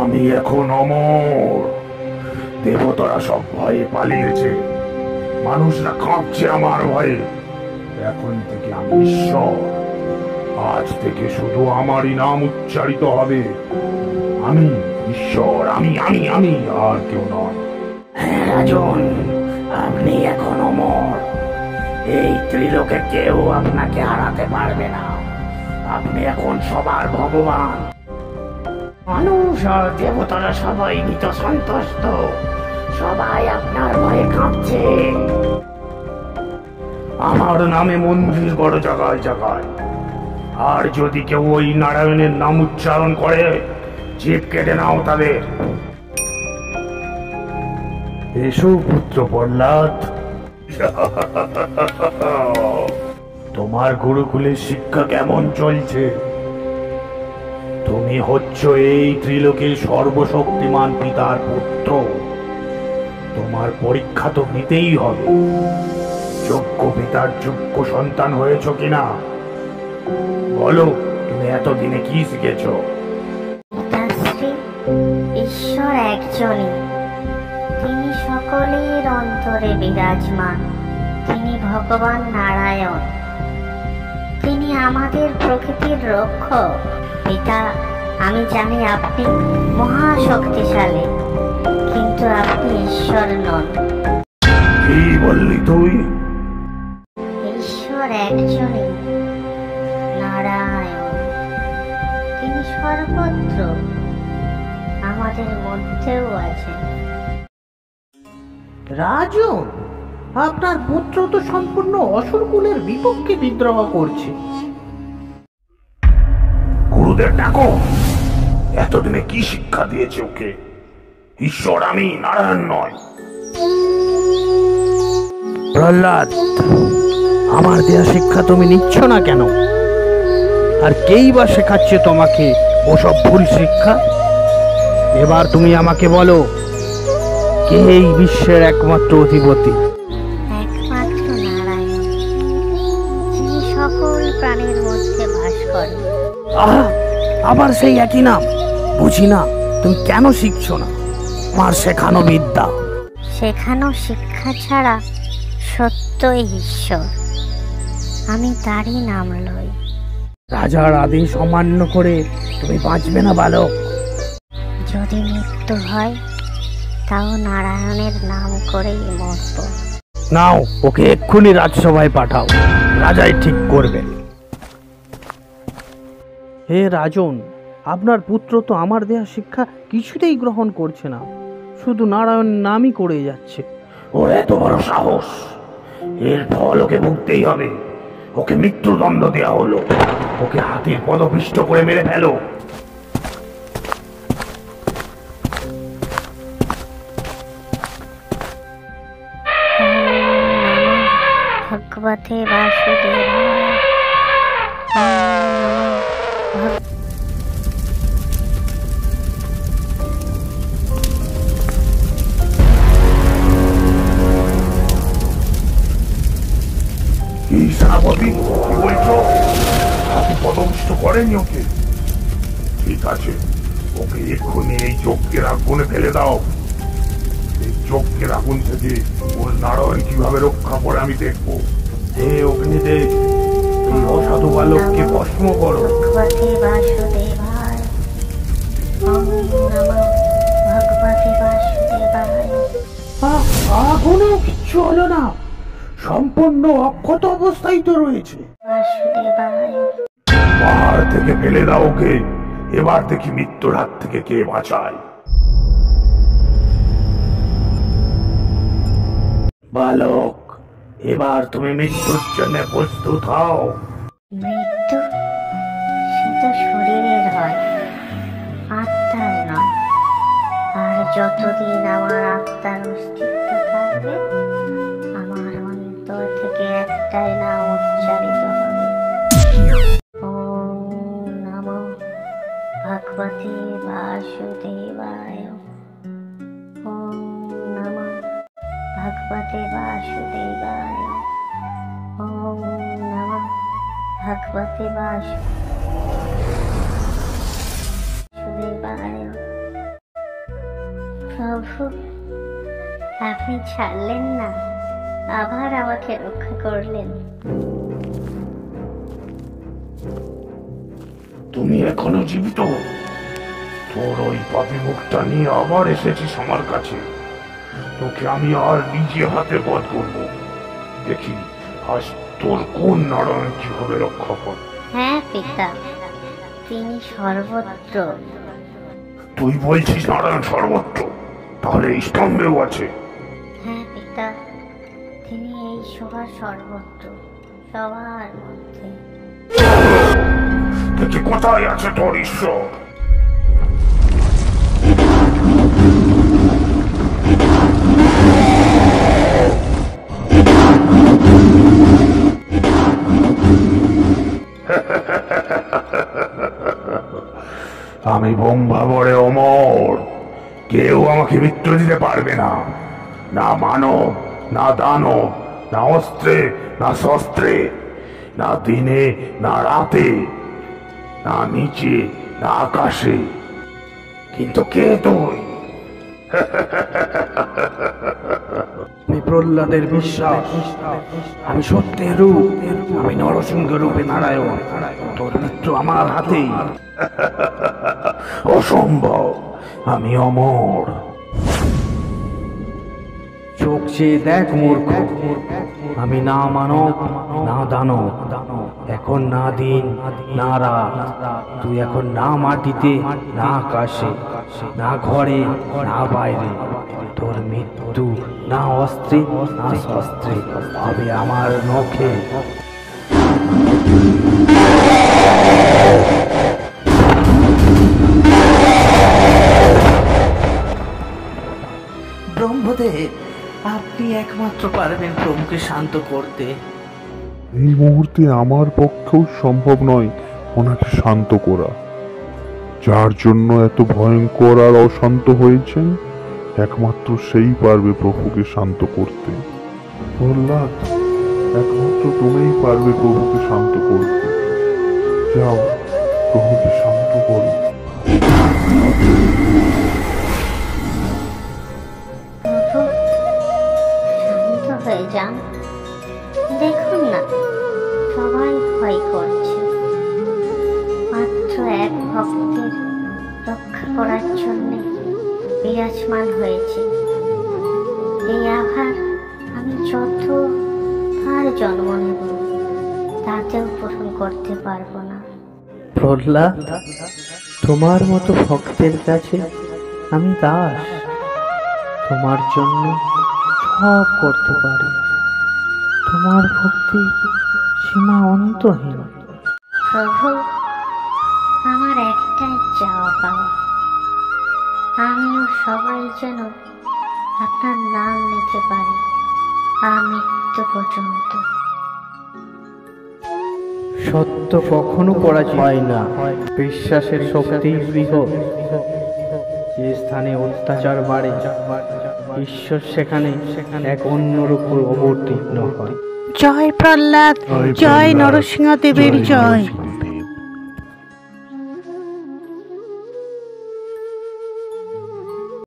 আমি এখন অমর। দেবতারা সব ভয়ে পালিয়েছে, মানুষরা কাঁপছে আমার ভয়ে। এখন থেকে আমি ঈশ্বর। আজ থেকে শুধু আমারই নাম উচ্চারিত হবে। আমি ঈশ্বর, আমি আমি আমি, আর কেউ নয়। হ্যাঁ রাজন, আপনি এখন অমর। এই ত্রিলোকে কেউ আপনাকে হারাতে পারবে না। আপনি এখন সবার ভগবান। মানুষ আর দেবতারা সবাই ভীত সন্তুষ্ট, সবাই আপনার ভয়ে কাঁপছে। আমার নামে মন্দির বড় জায়গায় জায়গায়, আর যদি কেউ ওই নারায়ণের নাম উচ্চারণ করে, জিভ কেটে নাও তাদের। এসো পুত্র প্রহ্লাদ, তোমার গুরুকুলের শিক্ষা কেমন চলছে? তুমি হচ্ছ এই ত্রিলোকের সর্বশক্তিমান পিতার পুত্র। তোমার পরীক্ষা তো নিতেই হবে। যোগ্য পিতার যোগ্য সন্তান হয়েছ কিনা বলো। তুমি এতদিনে কি শিখেছ? ঈশ্বর একজনই, তিনি সকলের অন্তরে বিরাজমান। তিনি ভগবান নারায়ণ। তিনি আমাদের প্রকৃতির রক্ষক। পিতা, আমি জানি আপনি মহাশক্তিশালী, কিন্তু আপনি ঈশ্বর নন। কি বললি তুই? ঈশ্বর একজনই, নারায়ণ। তিনি সর্বত্র, আমাদের মধ্যেও আছেন। রাজন, আপনার পুত্র তো সম্পূর্ণ অসুর কুলের বিপক্ষে বিদ্রোহ করছে। গুরুদের ডাকো। এতদিনে কি শিক্ষা দিয়েছে ওকে? ঈশ্বর আমি, নারায়ণ নয়। প্রহ্লাদ, আমার দেয়া শিক্ষা তুমি নিচ্ছ না কেন? আর কেই বা শেখাচ্ছে তোমাকে ওসব ভুল শিক্ষা? এবার তুমি আমাকে বলো, কে এই বিশ্বের একমাত্র অধিপতি? একমাত্র নারায়ণ, যিনি সকল প্রাণীর মধ্যে বাস করেন। আহা, আবার সেই একই নাম। বুঝি না তুমি কেন শিখছো না আমার শেখানো বিদ্যা। শেখানো শিক্ষা ছাড়া সত্যই ঈশ্বর। আমি তারই নাম লই। রাজার আদেশ অমান্য করে তুমি বাঁচবে না বালক। যদি মৃত্যু হয়, তাও নারায়ণের নাম করেই মরব। নাও, ওকে এক্ষুনি রাজসভায় পাঠাও, রাজাই ঠিক করবে। হে রাজন, আপনার পুত্র তো আমার দেয়া শিক্ষা কিছুতেই গ্রহণ করছে না, শুধু নারায়ণ নামই করে যাচ্ছে। ওর এত বড় সাহস! এর ফল ওকে ভুগতেই হবে। ওকে মৃত্যুদণ্ড দেওয়া হলো। ওকে হাতির পদপিষ্ট করে মেরে ফেলো। ভগবতে বাসুদেবায়। কি সেনাপতি, কি বলছো? হাতি পদপিষ্ট করেনি ওকে? ঠিক আছে, ওকে এক্ষুনি এই যজ্ঞের আগুনে ফেলে দাও। এই যজ্ঞের আগুন থেকে ওর নারায়ণ কিভাবে রক্ষা করে আমি দেখবো। হে অগ্নিদেব, এই অসাধু বালককে ভস্ম করো। ভগবতে বাসুদেবায়। ওম নমঃ ভগবতে বাসুদেবায়। আগুনেও কিচ্ছু হলো না, সম্পূর্ণ অক্ষত অবস্থায় তো রয়েছে। বাসুদেবায়। পাহাড় থেকে ফেলে দাও ওকে। এবার দেখি মৃত্যুর হাত থেকে কে বাঁচায়। বালক, এবার তুমি মৃত্যুর জন্য প্রস্তুত হও। মৃত্যু সে তো শরীরের হয়, আত্মার নয়। আর যতদিন আমার আত্মার অস্তিত্ব থাকবে, আমার অন্তর থেকে একটাই নাম উচ্চারিত হবে। ওম নমঃ ভগবতে বাসুদেবায়। ওম নমঃ ভগবতে বাসুদেবায়। ওম নমঃ ভগবতে বাসুদেবায়। প্রভু, আপনি ছাড়লেন না, আবার আমাকে রক্ষা করলেন। তুমি এখনো জীবিত? তোর ওই পাপি মুখটা নিয়ে আবার এসেছিস আমার কাছে। তোকে আমি আর নিজে হাতে বধ করবো। দেখি আজ তোর কোন নারায়ণ কিভাবে রক্ষা কর। হ্যাঁ পিতা, তিনি সর্বত্র। তুই বলছিস নারায়ণ সর্বত্র? তাহলে এই স্তম্ভেও আছে? হ্যাঁ পিতা, তিনি এই সবার সর্বত্র, সবার মধ্যে। দেখি কোথায় আছে তোর ঈশ্বর। আমি ব্রহ্মা বড়ে অমর, কেউ আমাকে মৃত্যু দিতে পারবে না। না মানব, না দানব, না অস্ত্রে, না শস্ত্রে, না দিনে, না রাতে, না নিচে, না আকাশে। কিন্তু কে তুই? আমি প্রহ্লাদের বিশ্বাস, আমি সত্যের রূপ, আমি নরসিংহ রূপে নারায়ণ। তোর মৃত্যু আমার হাতেই। অসম্ভব, আমি অমর। চোখ চেয়ে দেখ মূর্খ, আমি না মানব, না দানব, এখন না দিন, না রাত। তুই এখন না মাটিতে, না আকাশে, না ঘরে, না বাইরে। তোর মৃত্যু না অস্ত্রে, না শস্ত্রে, হবে আমার নখে। ব্রহ্মদেব, আপনি একমাত্র পারবেন প্রভুকে শান্ত করতে। এই মুহূর্তে আমার পক্ষেও সম্ভব নয় ওনাকে শান্ত করা। যার জন্য এত ভয়ঙ্কর আর অশান্ত হয়েছেন, একমাত্র সেই পারবে প্রভুকে শান্ত করতে। প্রহ্লাদ, একমাত্র তুমিই পারবে প্রভুকে শান্ত করতে। যাও, প্রভুকে শান্ত করো। প্রভু, শান্ত হয়ে যান। দেখুন না, সবাই ভয় করছে। মাত্র এক ভক্তের রক্ষা করার জন্য বিরাজমান হয়েছে। এই আভার আমি যতবার জন্ম নেব, তাতেও পূরণ করতে পারবো না। প্রহ্লাদ, তোমার মতো ভক্তের কাছে আমি দাস। তোমার জন্য সব করতে পারি। তোমার ভক্তি সীমা অন্তহীন। প্রভু, আমার একটাই চাওয়া পাওয়া, আমিও সবাই যেন আপনার নাম নিতে পারি আমৃত্যু পর্যন্ত। সত্য কখনো পরাজয় হয় না। বিশ্বাসের শক্তি বৃহৎ। যে স্থানে অত্যাচার বাড়ে, ঈশ্বর সেখানে এক অন্যরূপ অবতীর্ণ হয়। জয় প্রহ্লাদ, জয় নরসিংহ দেবের জয়।